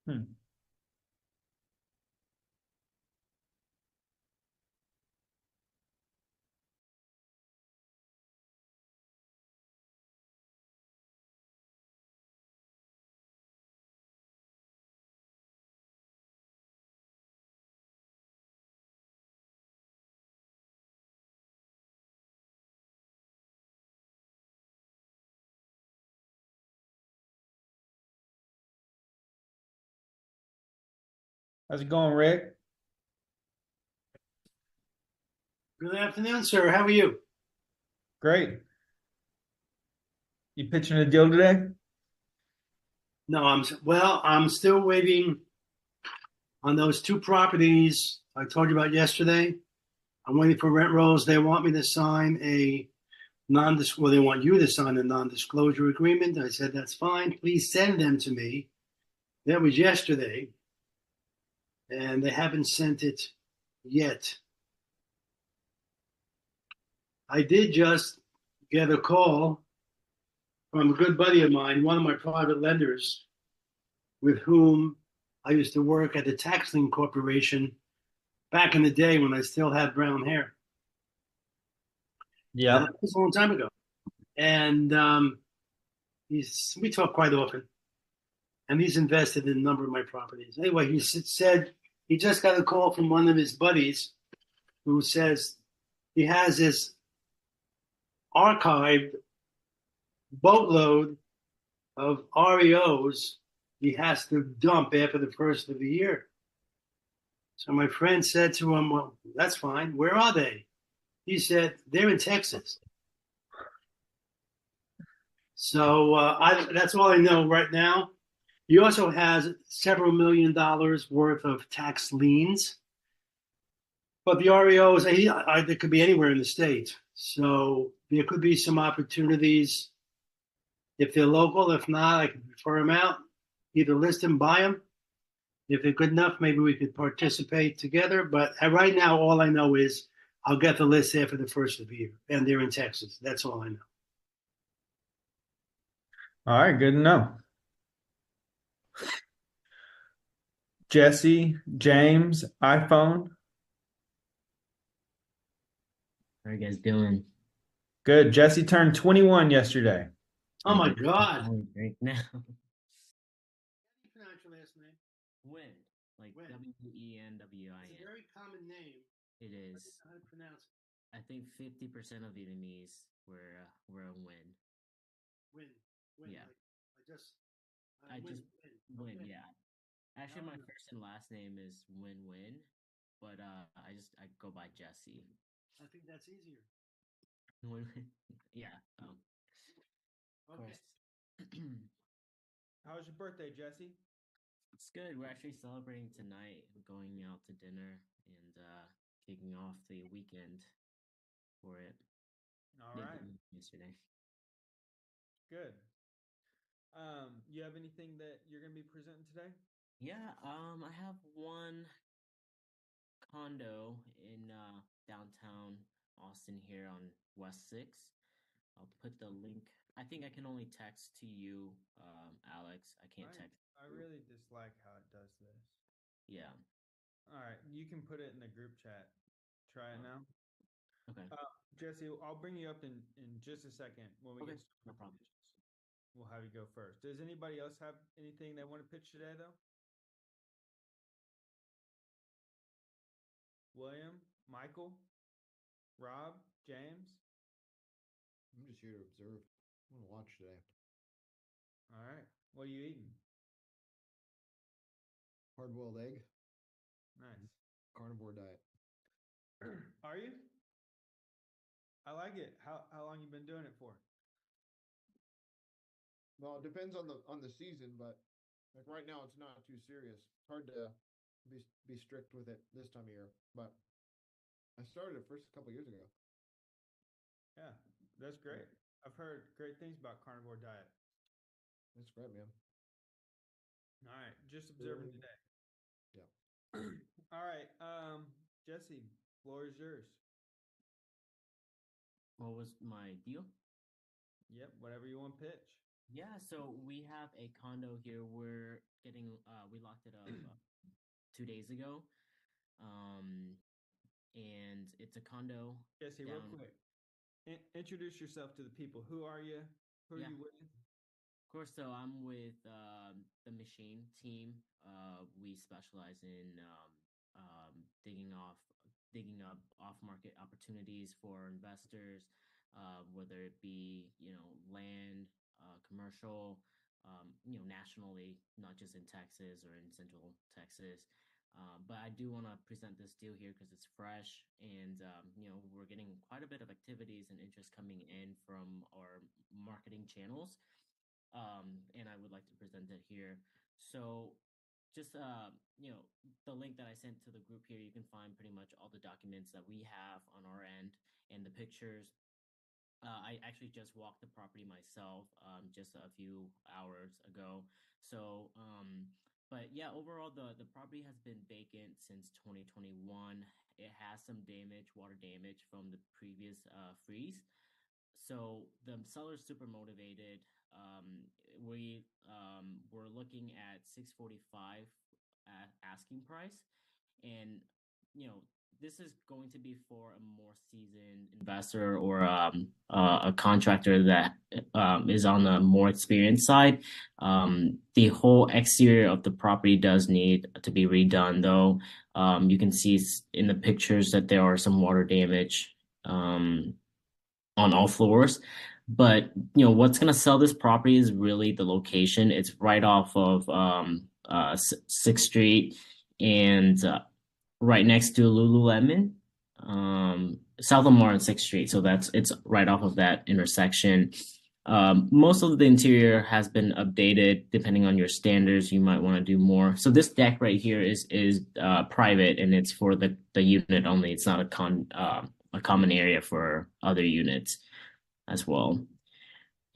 Hmm. How's it going, Rick? Good afternoon, sir. How are you? Great. You pitching a deal today? No, I'm still waiting on those two properties I told you about yesterday. I'm waiting for rent rolls. They want me to sign a well, they want you to sign a non-disclosure agreement. I said that's fine. Please send them to me. That was yesterday, and they haven't sent it yet. I did just get a call from a good buddy of mine, one of my private lenders, with whom I used to work at the Tax Lien Corporation back in the day when I still had brown hair. That Yep. was a long time ago. And we talk quite often. And he's invested in a number of my properties. Anyway, he said he just got a call from one of his buddies who says he has this archived boatload of REOs he has to dump after the first of the year. So my friend said to him, "Well, that's fine. Where are they?" He said, "They're in Texas." So that's all I know right now. He also has several $1 million worth of tax liens, but the REOs, they could be anywhere in the state. So there could be some opportunities if they're local. If not, I could refer them out, either list them, buy them. If they're good enough, maybe we could participate together. But right now, all I know is I'll get the list after the first of the year, and they're in Texas. That's all I know. All right, good to know. Jesse, James, iPhone. How are you guys doing? Good. Jesse turned 21 yesterday. Oh my God! Right now. How do you pronounce your last name? Win. Like Win. It's a Wenwin. very common name. It I is. didn't know how to pronounce it. I think 50% of Vietnamese were a win. Win, win. Yeah. Like I just I win, just win. win, Okay. yeah. Now Actually I my know. first and last name is Win Win, but I go by Jesse. I think that's easier. Win Win. Yeah. Of Okay. course. How was your birthday, Jesse? It's good. We're actually celebrating tonight. We're going out to dinner and kicking off the weekend for it. All Did right. yesterday. Good. You have anything that you're going to be presenting today? Yeah, I have one condo in downtown Austin here on West 6. I'll put the link. I think I can only text to you, Alex. I can't I text I you. really dislike how it does this. Yeah. All right, you can put it in the group chat. Try it Oh, now. okay. Uh, Jesse, I'll bring you up in just a second when we Okay. get started No with the problem. pitches. We'll have you go first. Does anybody else have anything they want to pitch today, though? William, Michael, Rob, James? I'm just here to observe. I'm gonna watch today. All right. What are you eating? Hard-boiled egg, Nice. carnivore diet. Are you? I like it. How long you been doing it for? Well, it depends on the season, but like right now, it's not too serious. It's hard to be strict with it this time of year. But I started it first a couple years ago. Yeah, that's Yeah, great. I've heard great things about carnivore diet. that's great, man. All right, just observing today. Yeah. All right, Jesse, floor is yours. What was my deal? Yep, whatever you want to pitch. Yeah, so we have a condo here. We're getting we locked it up 2 days ago. Um, and it's a condo Jesse, real down. quick, introduce yourself to the people. Who are you? Who are Yeah, you with? of course. So I'm with the machine team. We specialize in digging up off market opportunities for investors, whether it be land, commercial, nationally, not just in Texas or in Central Texas. But I do want to present this deal here because it's fresh, and we're getting quite a bit of activities and interest coming in from our marketing channels, and I would like to present it here. So, just the link that I sent to the group here, you can find pretty much all the documents that we have on our end and the pictures. I actually just walked the property myself just a few hours ago. So, but yeah, overall, the property has been vacant since 2021. It has some damage, water damage from the previous freeze. So the seller's super motivated. We were looking at 645 at asking price, and you know this is going to be for a more seasoned investor or a contractor that is on the more experienced side. The whole exterior of the property does need to be redone, though. You can see in the pictures that there are some water damage. On all floors. But what's gonna sell this property is really the location. It's right off of Sixth Street and right next to Lululemon, south of Martin Sixth Street. So it's right off of that intersection. Most of the interior has been updated. Depending on your standards, you might want to do more. So this deck right here is private, and it's for the unit only. It's not a common area for other units as well.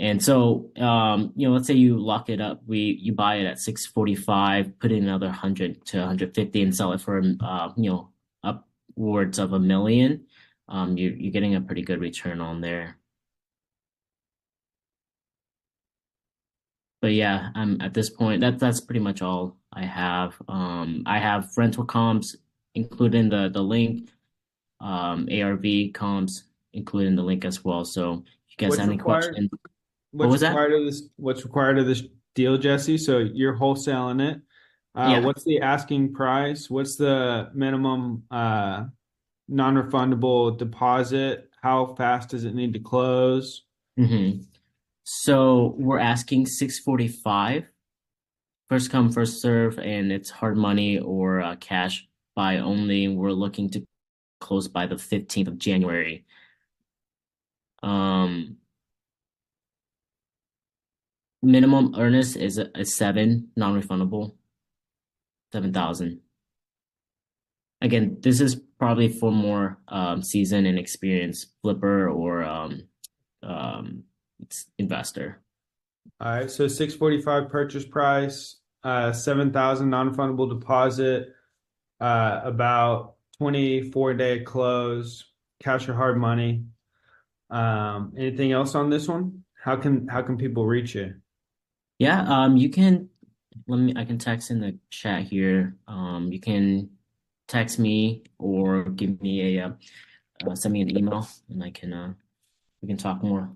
And so, let's say you lock it up, you buy it at 645, put in another 100 to 150 and sell it for upwards of $1 million. You're getting a pretty good return on there. But yeah, at this point, that's pretty much all I have. I have rental comps included in the link, ARV comps included in the link as well. So if you guys What's have any required? questions, what What's was that? required of this? What's required of this deal, Jesse? So you're wholesaling it. Yeah. What's the asking price? What's the minimum non-refundable deposit? How fast does it need to close? hmm So we're asking 645, first come, first serve, and it's hard money or cash buy only. We're looking to close by the 15th of January. Um, Minimum earnest is a seven, non-refundable, 7,000. Again, this is probably for more seasoned and experienced flipper or um, investor. All right, so 645 purchase price, 7,000 non-refundable deposit, about 24-day close, cash or hard money. Anything else on this one? How can people reach you? Yeah, you can I can text in the chat here. You can text me or give me send me an email and we can talk more.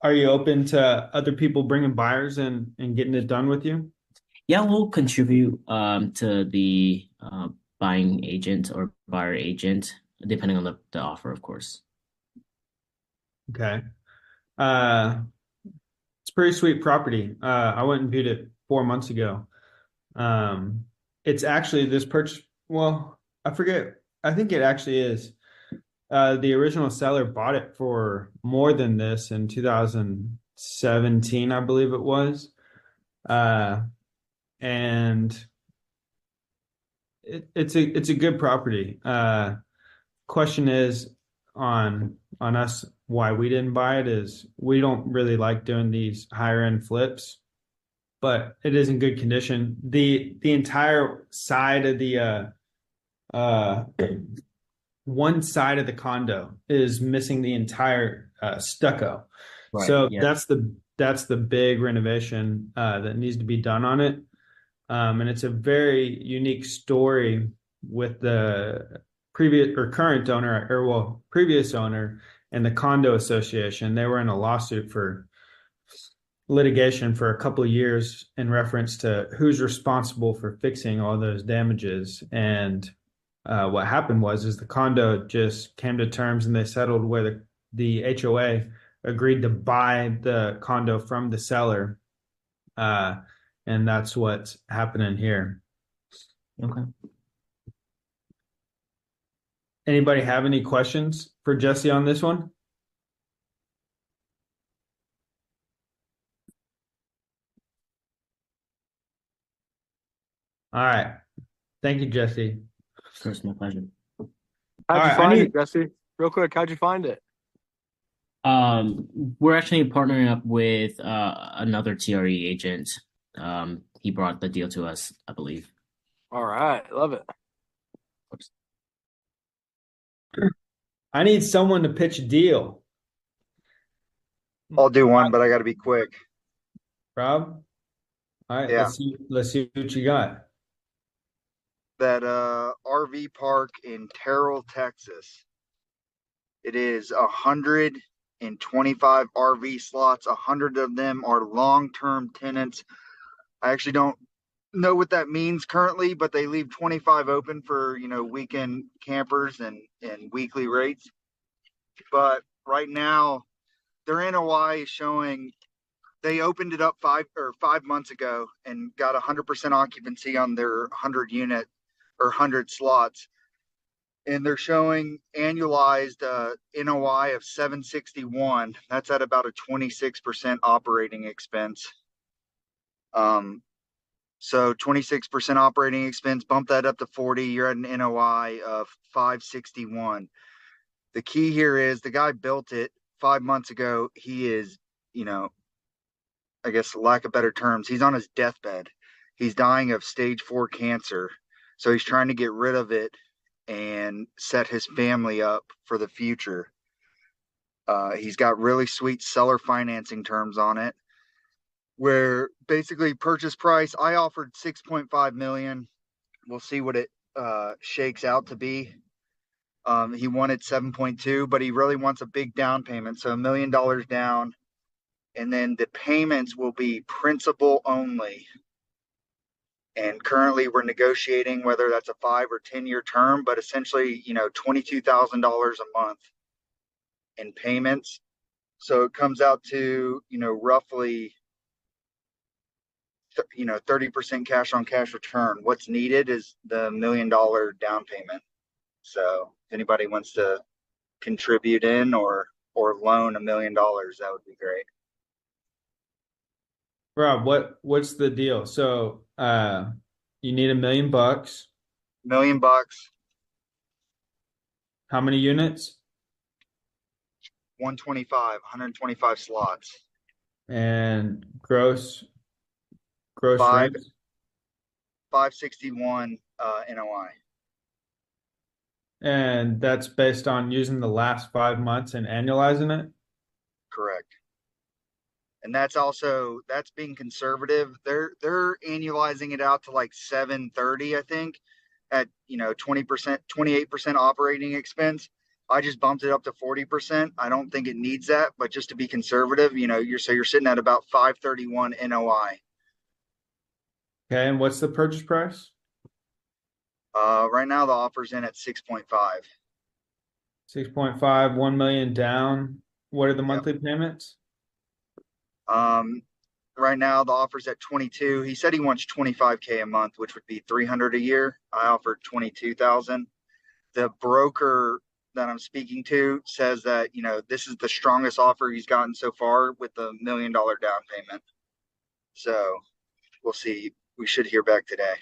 Are you open to other people bringing buyers and getting it done with you? Yeah, we'll contribute to the buying agent or buyer agent, depending on the offer, of course. Okay. Uh, it's pretty sweet property. I went and viewed it 4 months ago. Um, it's actually this purchase. Well, I forget. I think it actually is. The original seller bought it for more than this in 2017, I believe it was. Uh, and it's a good property. Question is on us why we didn't buy it is we don't really like doing these higher end flips, but it is in good condition. The entire side of the uh one side of the condo is missing the entire stucco. Right. So Yeah. that's the big renovation that needs to be done on it. And it's a very unique story with the previous or current owner, or well, previous owner and the condo association. They were in a lawsuit for litigation for a couple of years in reference to who's responsible for fixing all those damages. And what happened was the condo just came to terms and they settled where the HOA agreed to buy the condo from the seller. Uh, and that's what's happening here. Okay. Anybody have any questions for Jesse on this one? All right. Thank you, Jesse. Of course, my pleasure. All How'd you right. I find need it, Jesse? Real quick, how'd you find it? We're actually partnering up with another TRE agent. He brought the deal to us, I believe. All right, love it. someone to pitch a deal. I'll do one, but I got to be quick. Rob? All right, Yeah. let's see what you got. That RV park in Terrell, Texas. It is 125 RV slots. 100 of them are long-term tenants. I actually don't know what that means currently, but they leave 25 open for, weekend campers and weekly rates. But right now, their NOI is showing they opened it up 5 months ago and got 100% occupancy on their 100 unit or 100 slots. And they're showing annualized NOI of 761. That's at about a 26% operating expense. So 26% operating expense, bump that up to 40, you're at an NOI of 561. The key here is the guy built it 5 months ago. He is, I guess, lack of better terms, he's on his deathbed. He's dying of stage 4 cancer. So he's trying to get rid of it and set his family up for the future. He's got really sweet seller financing terms on it, where basically purchase price, I offered 6.5 million. We'll see what it shakes out to be. He wanted 7.2, but he really wants a big down payment. So $1 million down. And then the payments will be principal only. And currently we're negotiating whether that's a 5 or 10 year term, but essentially, $22,000 a month in payments. So it comes out to, roughly, 30% cash on cash return. What's needed is the $1 million down payment. So if anybody wants to contribute in or loan $1 million, that would be great. Rob, what's the deal? So you need $1 million. $1 million. How many units? 125 slots. And gross Five rents? 561 NOI. And that's based on using the last 5 months and annualizing it? Correct. And that's being conservative. They're annualizing it out to like 730, I think, at 20%, 28% operating expense. I just bumped it up to 40%. I don't think it needs that, but just to be conservative, you're sitting at about 531 NOI. Okay, and what's the purchase price? Right now the offer's in at 6.5. 6.5, 1 million down. What are the Yep. monthly payments? Right now the offer's at 22. He said he wants 25K a month, which would be 300 a year. I offered 22,000. The broker that I'm speaking to says that, this is the strongest offer he's gotten so far with the $1 million down payment. So we'll see. We should hear back today.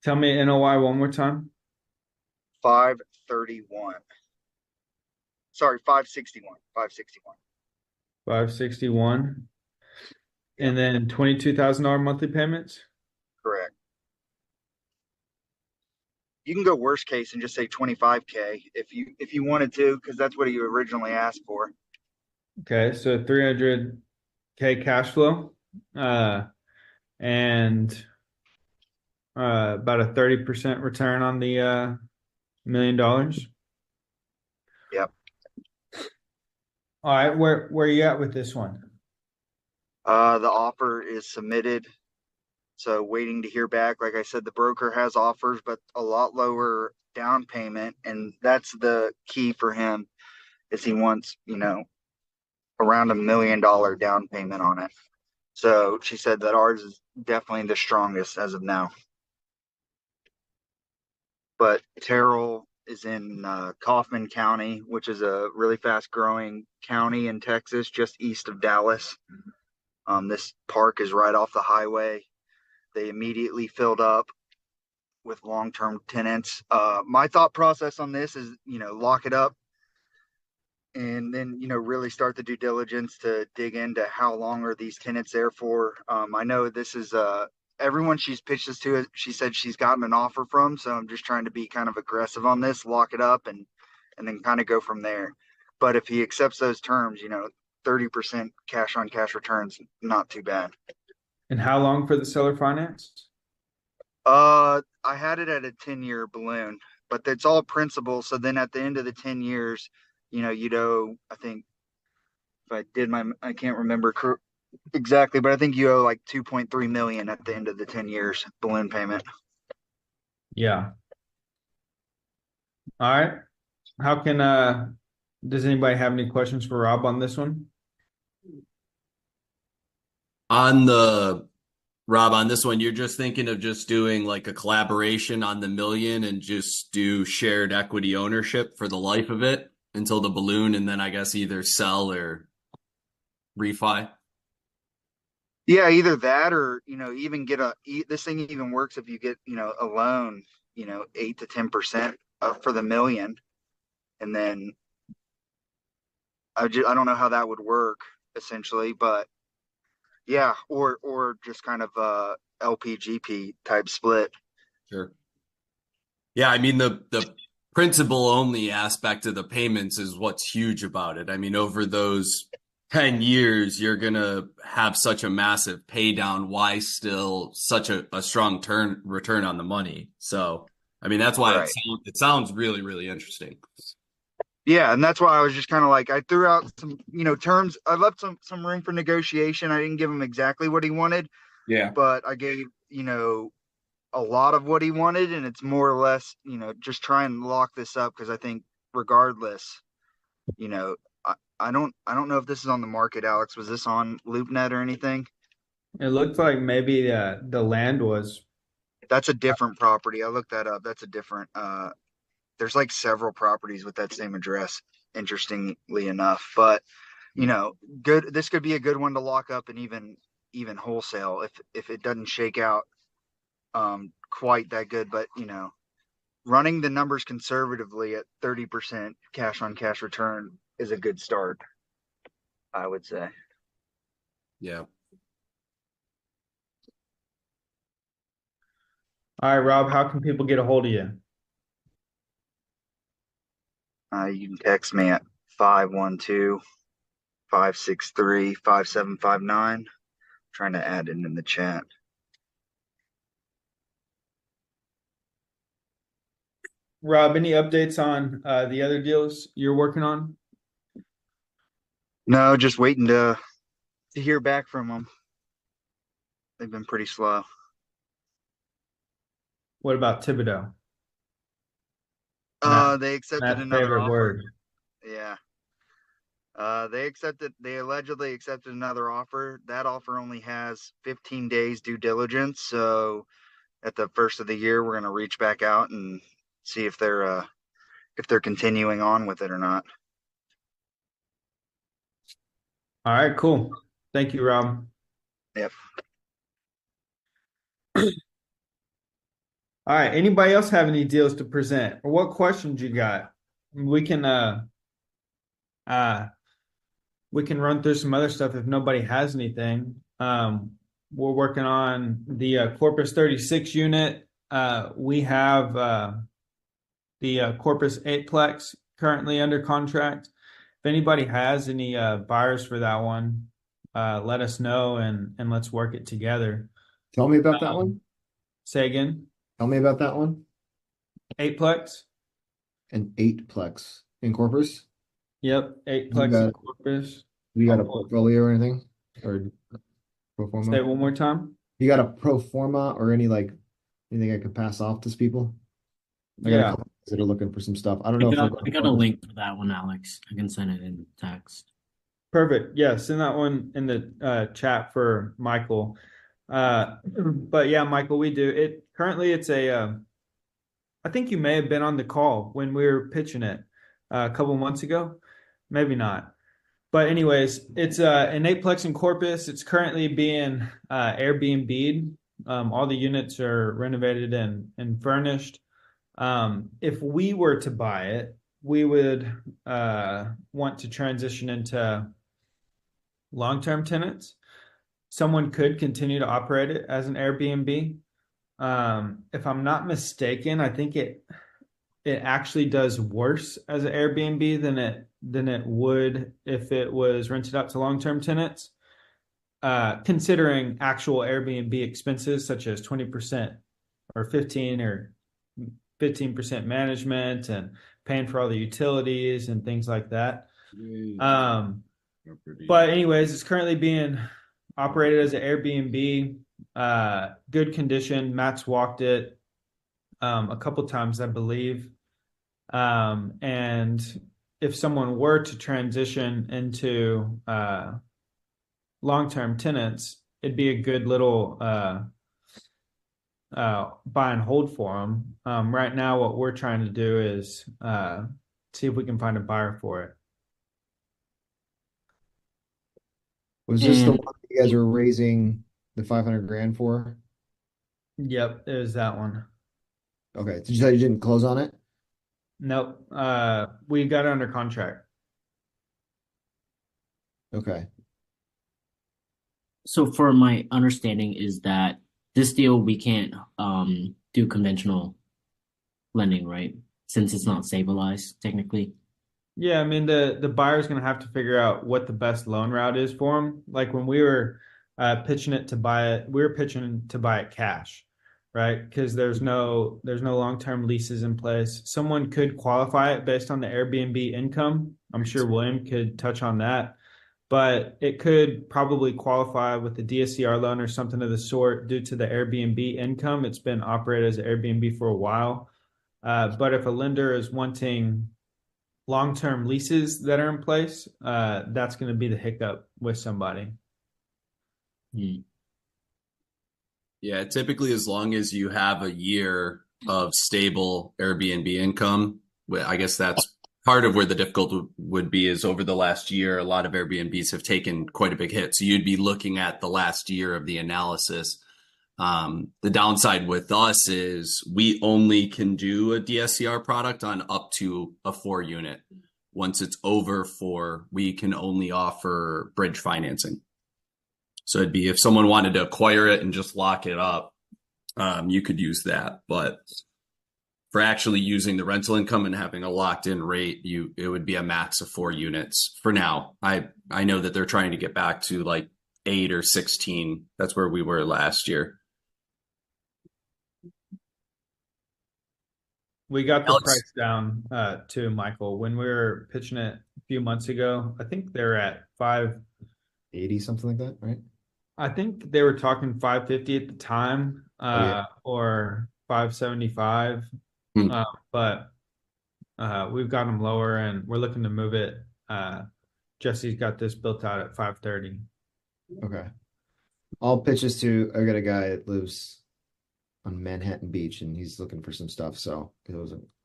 Tell me NOI one more time. 531. Sorry, 561. 561. 561. Yep. And then $22,000 monthly payments? Correct. You can go worst case and just say 25K if you wanted to, because that's what you originally asked for. Okay, so 300K cash flow, and about a 30% return on the $1 million. Yep. All right, where are you at with this one? The offer is submitted. So waiting to hear back. Like I said, the broker has offers, but a lot lower down payment. And that's the key for him is he wants, around $1 million down payment on it. So she said that ours is definitely the strongest as of now. But Terrell is in Kaufman County, which is a really fast growing county in Texas, just east of Dallas. This park is right off the highway. They immediately filled up with long-term tenants. My thought process on this is, lock it up and then, really start the due diligence to dig into how long are these tenants there for. I know this is everyone she's pitched this to, she said she's gotten an offer from. So I'm just trying to be kind of aggressive on this, lock it up and then kind of go from there. But if he accepts those terms, 30% cash on cash returns, not too bad. And how long for the seller finance? I had it at a 10-year balloon, but it's all principal. So then at the end of the 10 years, you'd owe, I think if I can't remember exactly, but I think you owe like 2.3 million at the end of the 10 years balloon payment. Yeah. All right. How can does anybody have any questions for Rob on this one? Rob, on this one, you're just thinking of just doing like a collaboration on the million and just do shared equity ownership for the life of it until the balloon, and then I guess either sell or refi. Yeah, either that or, even this thing even works if you get, a loan, 8 to 10% for the million. And then I don't know how that would work essentially, but yeah, or just kind of LPGP type split. Sure. Yeah, I mean the principal only aspect of the payments is what's huge about it. I mean, over those 10 years, you're gonna have such a massive pay down. Why still such a strong return on the money? So, I mean, that's why Right. it sounds really, really interesting. Yeah, and that's why I was just kind of like I threw out some, terms. I left some room for negotiation. I didn't give him exactly what he wanted, Yeah. but I gave, a lot of what he wanted, and it's more or less, just try and lock this up because I think regardless, I don't know if this is on the market, Alex. Was this on LoopNet or anything? It looked like maybe the land was. That's a different property. I looked that up. That's a different there's like several properties with that same address, interestingly enough. But good. This could be a good one to lock up and even wholesale if it doesn't shake out quite that good. But running the numbers conservatively at 30% cash on cash return is a good start, I would say. Yeah. All right, Rob, how can people get a hold of you? You can text me at 512-563-5759. Trying to add it in the chat. Rob, any updates on the other deals you're working on? No, just waiting to hear back from them. They've been pretty slow. What about Thibodeau? They accepted Matt's another favorite offer. word. Yeah. They allegedly accepted another offer. That offer only has 15 days due diligence. So at the first of the year, we're going to reach back out and see if they're continuing on with it or not. All right, cool. Thank you, Rob. Yep. All right. Anybody else have any deals to present, or what questions you got? We can run through some other stuff if nobody has anything. We're working on the Corpus 36 unit. We have the Corpus 8plex currently under contract, if anybody has any buyers for that one, let us know and let's work it together. Tell me about that Um, one. Say again. Tell me about that one. Eightplex. An eightplex in Corpus. Yep, You eightplex in got Corpus. you got a I'll pull it. portfolio or anything? Or pro Say forma? it one more time. You got a pro forma or any like anything I could pass off to people? I got a Yeah, couple that are looking for some stuff. I don't I know if they're got going I to got a Corpus. link for that one, Alex. I can send it in text. perfect. Yeah, send that one in the chat for Michael. But yeah, Michael, we do it. Currently, it's a. I think you may have been on the call when we were pitching it a couple months ago. Maybe not. But anyways, it's an eightplex in Corpus. It's currently being Airbnb'd. All the units are renovated and furnished. If we were to buy it, we would want to transition into long-term tenants. Someone could continue to operate it as an Airbnb. If I'm not mistaken, I think it actually does worse as an Airbnb than it would if it was rented out to long-term tenants. Considering actual Airbnb expenses such as 20% or 15% management and paying for all the utilities and things like that. But anyways, it's currently being operated as an Airbnb. Good condition. Matt's walked it a couple times, I believe. And if someone were to transition into long-term tenants, it'd be a good little buy and hold for them. Right now, what we're trying to do is see if we can find a buyer for it. Was this the And one you guys were raising the 500 grand for? Yep, it was that one. Okay. Did you say you didn't close on it? Nope. We got it under contract. Okay. so for my understanding is that this deal we can't do conventional lending, right? Since it's not stabilized technically. Yeah, I mean the buyer's gonna have to figure out what the best loan route is for them. Like when we were pitching it to buy it, we were pitching to buy it cash, right? Because there's no long-term leases in place. Someone could qualify it based on the Airbnb income. I'm sure William could touch on that, but it could probably qualify with the DSCR loan or something of the sort due to the Airbnb income. It's been operated as an Airbnb for a while. But if a lender is wanting long-term leases that are in place, that's going to be the hiccup with somebody. Hmm. Yeah, typically as long as you have a year of stable Airbnb income, I guess that's part of where the difficulty would be is over the last year, a lot of Airbnbs have taken quite a big hit. So you'd be looking at the last year of the analysis. The downside with us is we only can do a DSCR product on up to a 4 unit. Once it's over 4, we can only offer bridge financing. So it'd be if someone wanted to acquire it and just lock it up, you could use that. But for actually using the rental income and having a locked in rate, it would be a max of 4 units for now. I know that they're trying to get back to like 8 or 16. That's where we were last year. We got the Alex, price down too, Michael. When we were pitching it a few months ago, I think they're at 80, something like that, right? I think they were talking 550 at the time, yeah. or 575. Hmm. But we've got them lower and we're looking to move it. Jesse's got this built out at 530. Okay. I'll pitch this to, I got a guy that lives on Manhattan Beach and he's looking for some stuff. So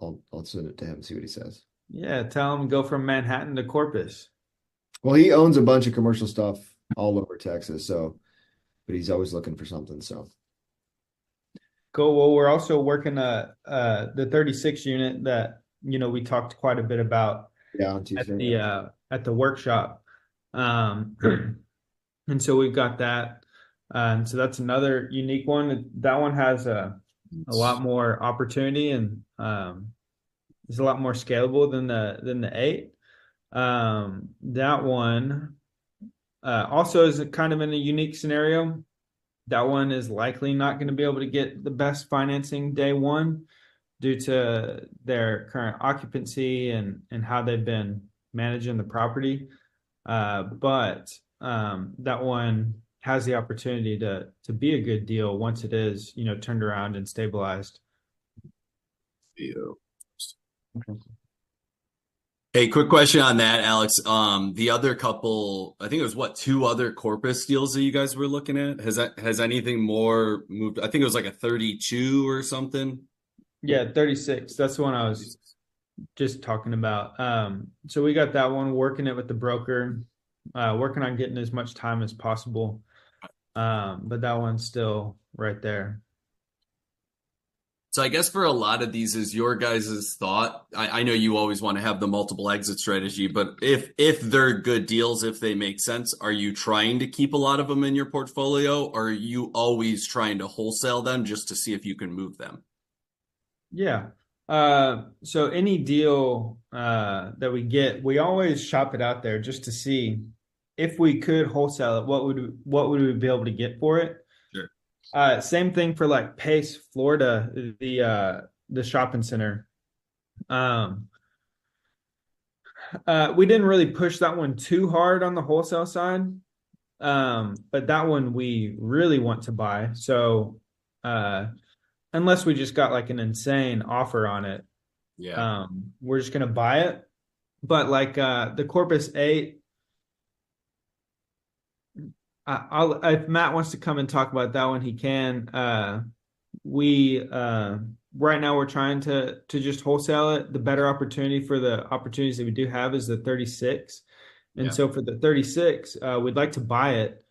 I'll send it to him and see what he says. Yeah, tell him go from Manhattan to Corpus. Well, he owns a bunch of commercial stuff all over Texas, but he's always looking for something. So Cool. Well, we're also working the 36 unit that we talked quite a bit about yeah, on at Tuesday. at the workshop. And so we've got that. And so that's another unique one. That one has a lot more opportunity and is a lot more scalable than the 8. That one also is kind of in a unique scenario. That one is likely not going to be able to get the best financing day one due to their current occupancy and how they've been managing the property. But that one has the opportunity to be a good deal once it is, turned around and stabilized. Hey, quick question on that, Alex. The other couple, I think it was what, two other Corpus deals that you guys were looking at? Has anything more moved? I think it was like a 32 or something. Yeah, 36. That's the one I was just talking about. So we got that one, working it with the broker, working on getting as much time as possible. But that one's still right there. So I guess for a lot of these is your guys' thought. I know you always want to have the multiple exit strategy, but if they're good deals, if they make sense, are you trying to keep a lot of them in your portfolio, or are you always trying to wholesale them just to see if you can move them? Yeah. So any deal that we get, we always shop it out there just to see if we could wholesale it, what would we be able to get for it? Sure. Same thing for like Pace, Florida, the shopping center. We didn't really push that one too hard on the wholesale side. But that one we really want to buy. So unless we just got like an insane offer on it, Yeah. we're just gonna buy it. But like the Corpus 8, I'll if Matt wants to come and talk about that one, he can. We right now we're trying to just wholesale it. The better opportunity for the opportunities that we do have is the 36. And Yeah. so for the 36, we'd like to buy it.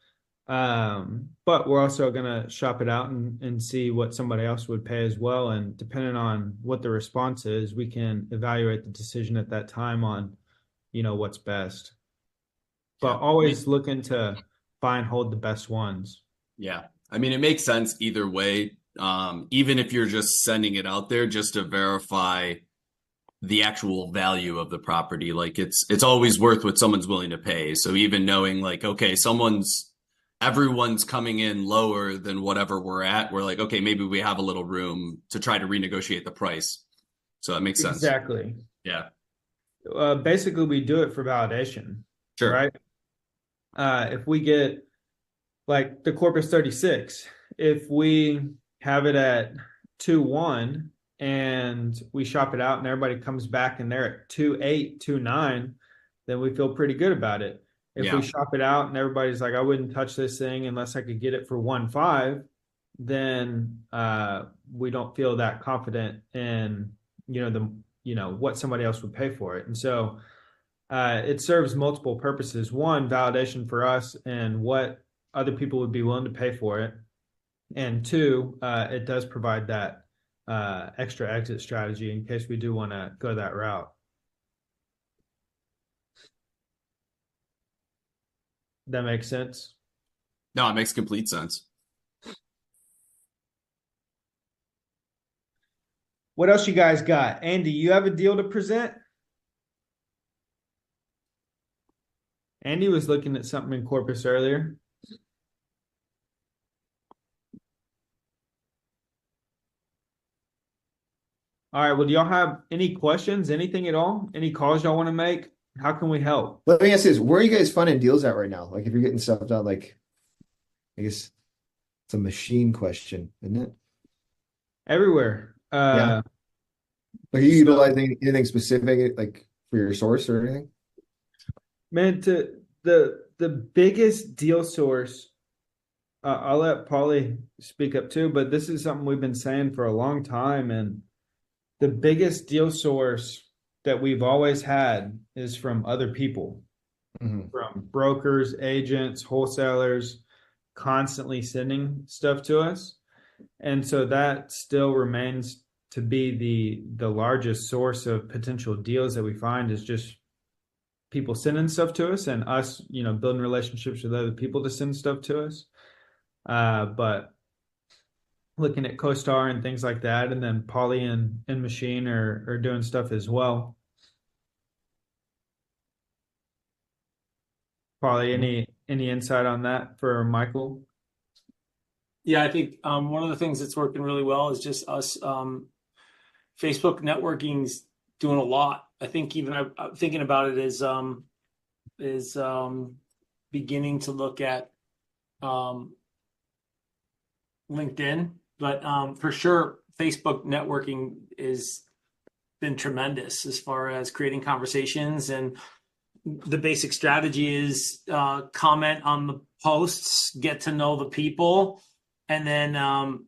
But we're also gonna shop it out and see what somebody else would pay as well. And depending on what the response is, we can evaluate the decision at that time on, what's best. But Yeah. always looking to buy and hold the best ones. Yeah. I mean, it makes sense either way. Even if you're just sending it out there just to verify the actual value of the property, like it's always worth what someone's willing to pay. So even knowing like, okay, everyone's coming in lower than whatever we're at, we're like, okay, maybe we have a little room to try to renegotiate the price. So that makes sense. Exactly. Yeah. Basically, we do it for validation, Sure. right? If we get like the Corpus 36, if we have it at 2.1 and we shop it out and everybody comes back and they're at 2.8, 2.9, then we feel pretty good about it. If Yeah. we shop it out and everybody's like, I wouldn't touch this thing unless I could get it for 1.5, then we don't feel that confident in what somebody else would pay for it. And so it serves multiple purposes. One, validation for us and what other people would be willing to pay for it. And two, it does provide that extra exit strategy in case we do want to go that route. That makes sense? No, it makes complete sense. What else you guys got? Andy, you have a deal to present? Andy was looking at something in Corpus earlier. All right. Well, do y'all have any questions? Anything at all? Any calls y'all want to make? How can we help? Let me ask this: where are you guys finding deals at right now? Like, if you're getting stuff done, like, I guess it's a machine question, isn't it? Everywhere. Yeah. Like, are you utilizing anything specific, like for your source or anything? Man, to the biggest deal source, I'll let Paulie speak up too, but this is something we've been saying for a long time, and the biggest deal source that we've always had is from other people, from brokers, agents, wholesalers, constantly sending stuff to us. And so that still remains to be the largest source of potential deals that we find is just people sending stuff to us and us, building relationships with other people to send stuff to us. But looking at CoStar and things like that, and then Poly and Machine are doing stuff as well. Probably any insight on that for Michael? Yeah, I think one of the things that's working really well is just us. Facebook networking's doing a lot. I think even I'm thinking about it is beginning to look at LinkedIn, but for sure, Facebook networking is been tremendous as far as creating conversations. And the basic strategy is comment on the posts, get to know the people, and then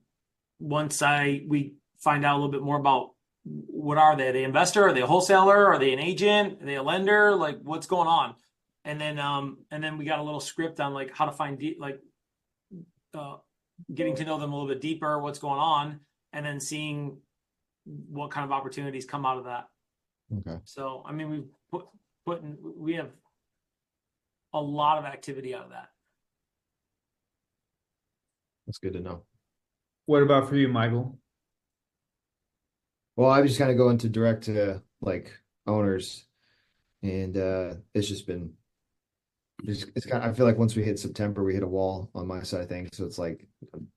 once we find out a little bit more about what are they? Are they an investor? Are they a wholesaler? Are they an agent? Are they a lender? Like what's going on? And then we got a little script on like how to find getting to know them a little bit deeper, what's going on, and then seeing what kind of opportunities come out of that. Okay. So I mean, we have a lot of activity out of that. That's good to know. What about for you, Michael? Well, I just kind of go into direct to like owners, and it's just been it's kind of, I feel like once we hit September, we hit a wall on my side of things. So it's like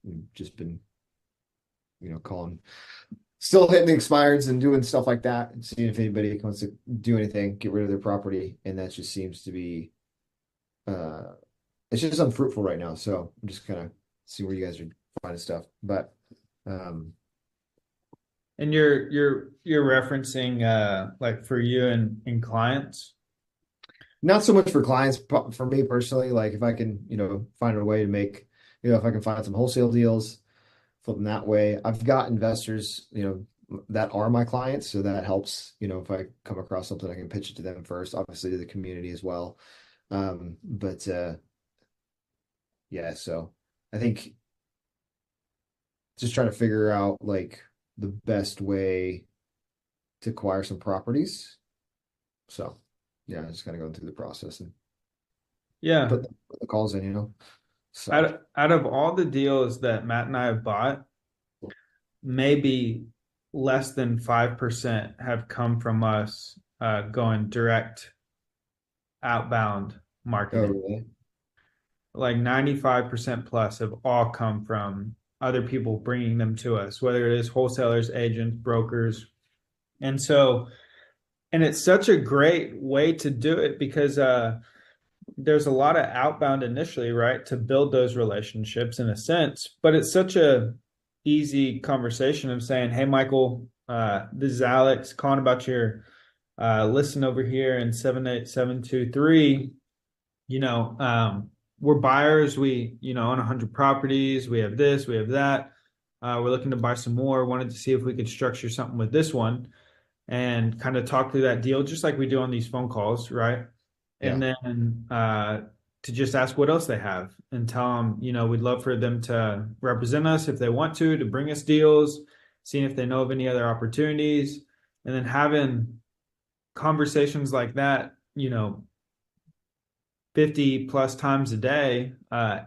we've just been, calling, still hitting the expireds and doing stuff like that, and seeing if anybody wants to do anything, get rid of their property, and that just seems to be it's just unfruitful right now. So I'm just kind of see where you guys are finding stuff, but And you're referencing like for you and clients? not so much for clients, for me personally, like if I can, find a way to make, if I can find some wholesale deals, flip them that way. I've got investors, that are my clients. So that helps, if I come across something, I can pitch it to them first, obviously to the community as well. But yeah, so I think just trying to figure out like the best way to acquire some properties. So yeah, just kind of going through the process and Yeah. put the calls in, So Out of all the deals that Matt and I have bought, maybe less than 5% have come from us going direct outbound oh, marketing. really? Like 95% plus have all come from other people bringing them to us, whether it is wholesalers, agents, brokers. And it's such a great way to do it because there's a lot of outbound initially, right, to build those relationships in a sense, but it's such a easy conversation of saying, hey, Michael, this is Alex calling about your listen over here in 78723. We're buyers. We, own 100 properties. We have this, we have that. We're looking to buy some more. Wanted to see if we could structure something with this one and kind of talk through that deal, just like we do on these phone calls, right? And then to just ask what else they have and tell them, we'd love for them to represent us if they want to bring us deals, seeing if they know of any other opportunities, and then having conversations like that, 50 plus times a day,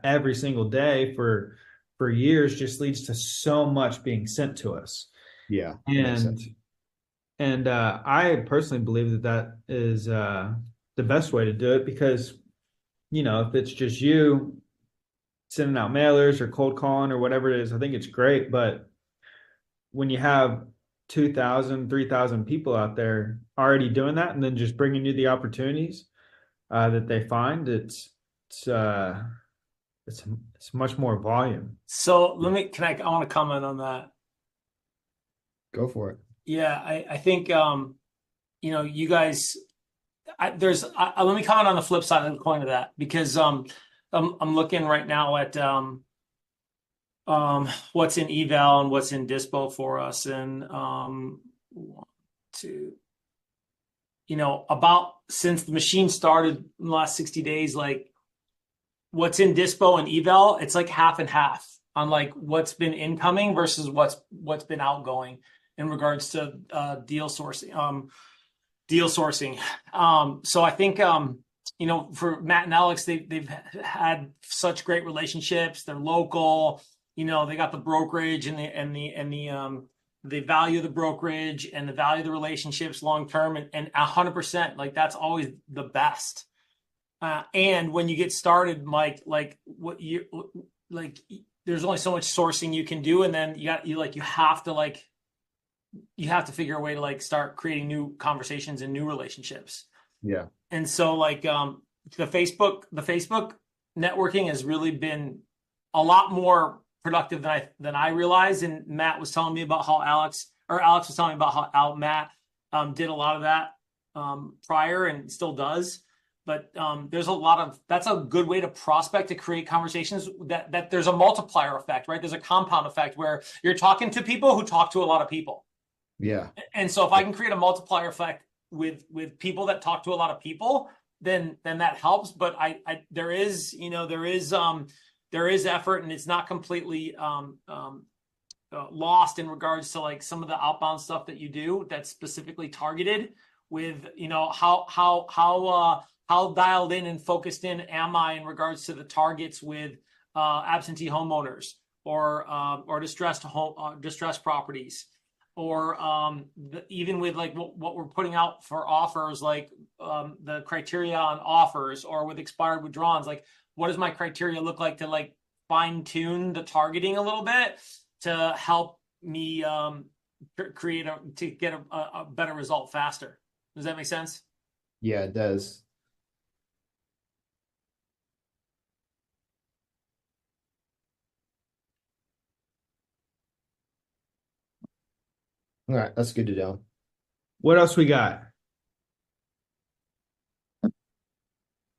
every single day for years just leads to so much being sent to us. Yeah. And I personally believe that is the best way to do it because, if it's just you sending out mailers or cold calling or whatever it is, I think it's great. But when you have 2,000, 3,000 people out there already doing that and then just bringing you the opportunities that they find, it's much more volume. So I want to comment on that. Go for it. Yeah, I think you guys. Let me comment on the flip side of the coin of that because I'm looking right now at what's in eval and what's in dispo for us, and about since the machine started in the last 60 days, like what's in dispo and eval, it's like half and half on like what's been incoming versus what's been outgoing in regards to deal sourcing. So I think for Matt and Alex, they've had such great relationships. They're local. They got the brokerage and the value of the brokerage and the value of the relationships long term, and 100%, like that's always the best. And when you get started, Mike, there's only so much sourcing you can do, and then you have to figure a way to start creating new conversations and new relationships. Yeah. And so the Facebook networking has really been a lot more productive than I realized. And Matt was telling me about how Alex was telling me about how Matt did a lot of that prior and still does. But that's a good way to prospect, to create conversations that there's a multiplier effect, right? There's a compound effect where you're talking to people who talk to a lot of people. Yeah. And so if I can create a multiplier effect with people that talk to a lot of people, then that helps. But there is effort, and it's not completely lost in regards to some of the outbound stuff that you do that's specifically targeted with, how dialed in and focused in am I in regards to the targets with absentee homeowners or distressed properties, or even with what we're putting out for offers, the criteria on offers, or with expired withdrawals. What does my criteria look like to fine tune the targeting a little bit to help me get a better result faster? Does that make sense? Yeah, it does. All right, that's good to know. What else we got?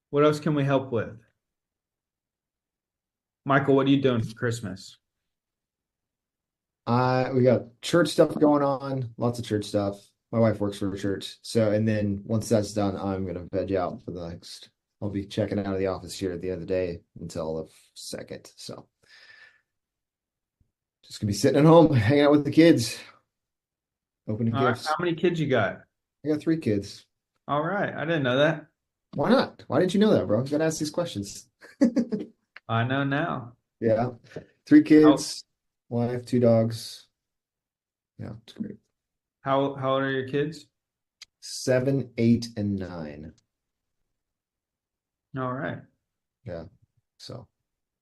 What else can we help with? Michael, what are you doing for Christmas? We got church stuff going on, lots of church stuff. My wife works for a church. So, and then once that's done, I'm going to veg out for the next, I'll be checking out of the office here at the end of the day until the 2nd. So just gonna be sitting at home, hanging out with the kids, opening All right, gifts. how many kids you got? I got 3 kids. All right, I didn't know that. Why not? Why didn't you know that, bro? You gotta ask these questions. I know now. Yeah. 3 kids, wife, 2 dogs. Yeah, it's great. How old are your kids? 7, 8, and 9. All right. Yeah. So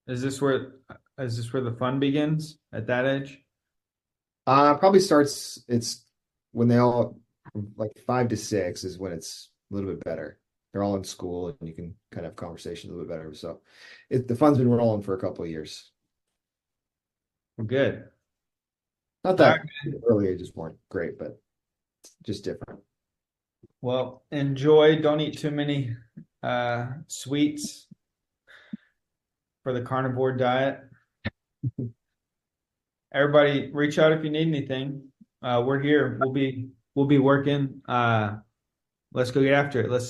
Is this where the fun begins at that age? probably starts, it's when they all, like 5 to 6 is when it's a little bit better. They're all in school and you can kind of have conversations a little bit better. So the fun's been rolling for a couple of years. Well, good. Not that early ages weren't great, but just different. Well, enjoy. Don't eat too many sweets for the carnivore diet. Everybody, reach out if you need anything. We're here. We'll be working. Let's go get after it. Let's see.